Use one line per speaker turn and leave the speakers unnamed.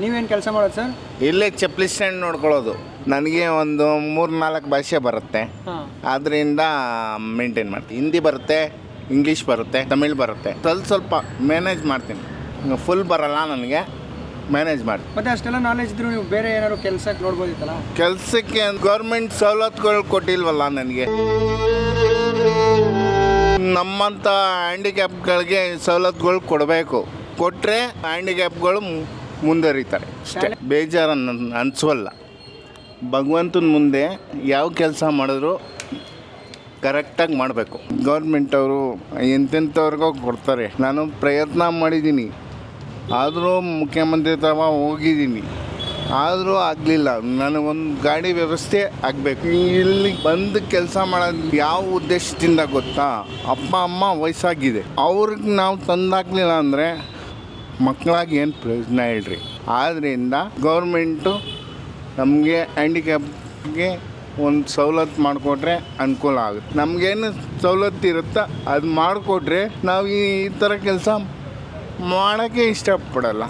ನೀವೇನು ಕೆಲಸ ಮಾಡೋದು ಸರ್?
ಇಲ್ಲೇ ಚಪ್ಪಲಿ ಸ್ಟ್ಯಾಂಡ್ ನೋಡ್ಕೊಳ್ಳೋದು. ನನಗೆ ಒಂದು 3-4 ಭಾಷೆ ಬರುತ್ತೆ,
ಹಾಂ.
ಅದರಿಂದ ಮೇಂಟೈನ್ ಮಾಡ್ತೀನಿ. ಹಿಂದಿ ಬರುತ್ತೆ, ಇಂಗ್ಲೀಷ್ ಬರುತ್ತೆ, ತಮಿಳ್ ಬರುತ್ತೆ. ಸ್ವಲ್ಪ ಮ್ಯಾನೇಜ್ ಮಾಡ್ತೀನಿ. ಫುಲ್ ಬರಲ್ಲ ನನಗೆ, ಮ್ಯಾನೇಜ್ ಮಾಡ್ತೀನಿ.
ಮತ್ತೆ ಅಷ್ಟೆಲ್ಲ ನಾಲೆಜ್ ಇದ್ರೂ ನೀವು ಬೇರೆ ಏನಾದ್ರು ಕೆಲಸಕ್ಕೆ ನೋಡ್ಬೋದಿತ್ತಲ್ಲ?
ಕೆಲಸಕ್ಕೆ ಗೌರ್ಮೆಂಟ್ ಸವಲತ್ತುಗಳು ಕೊಟ್ಟಿಲ್ವಲ್ಲ ನನಗೆ. ನಮ್ಮಂಥ ಹ್ಯಾಂಡಿಕ್ಯಾಪ್ಗಳಿಗೆ ಸವಲತ್ತುಗಳು ಕೊಡಬೇಕು. ಕೊಟ್ಟರೆ ಹ್ಯಾಂಡಿಕ್ಯಾಪ್ಗಳು ಮುಂದುವರಿತಾರೆ ಅಷ್ಟೇ. ಬೇಜಾರು ಅನಿಸೋಲ್ಲ. ಭಗವಂತನ ಮುಂದೆ ಯಾವ ಕೆಲಸ ಮಾಡಿದ್ರು ಕರೆಕ್ಟಾಗಿ ಮಾಡಬೇಕು. ಗೌರ್ಮೆಂಟವರು ಎಂತೆಂಥವ್ರಿಗೋ ಕೊಡ್ತಾರೆ. ನಾನು ಪ್ರಯತ್ನ ಮಾಡಿದ್ದೀನಿ, ಆದರೂ ಮುಖ್ಯಮಂತ್ರಿ ತವ ಹೋಗಿದ್ದೀನಿ, ಆದರೂ ಆಗಲಿಲ್ಲ. ನನಗೊಂದು ಗಾಡಿ ವ್ಯವಸ್ಥೆ ಆಗಬೇಕು. ಇಲ್ಲಿ ಬಂದು ಕೆಲಸ ಮಾಡೋದು ಯಾವ ಉದ್ದೇಶದಿಂದ ಗೊತ್ತಾ? ಅಪ್ಪ ಅಮ್ಮ ವಯಸ್ಸಾಗಿದೆ, ಅವ್ರಿಗೆ ನಾವು ತಂದಾಕಲಿಲ್ಲ ಅಂದರೆ ಮಕ್ಕಳಾಗಿ ಏನು ಪ್ರಯೋಜನ ಹೇಳ್ರಿ. ಆದ್ದರಿಂದ ಗೌರ್ಮೆಂಟು ನಮಗೆ ಹ್ಯಾಂಡಿಕ್ಯಾಪ್ಗೆ ಒಂದು ಸವಲತ್ತು ಮಾಡಿಕೊಟ್ರೆ ಅನುಕೂಲ ಆಗುತ್ತೆ. ನಮಗೇನು ಸವಲತ್ತು ಇರುತ್ತೋ ಅದು ಮಾಡಿಕೊಟ್ರೆ ನಾವು ಈ ಥರ ಕೆಲಸ ಮಾಡೋಕ್ಕೆ ಇಷ್ಟಪಡಲ್ಲ.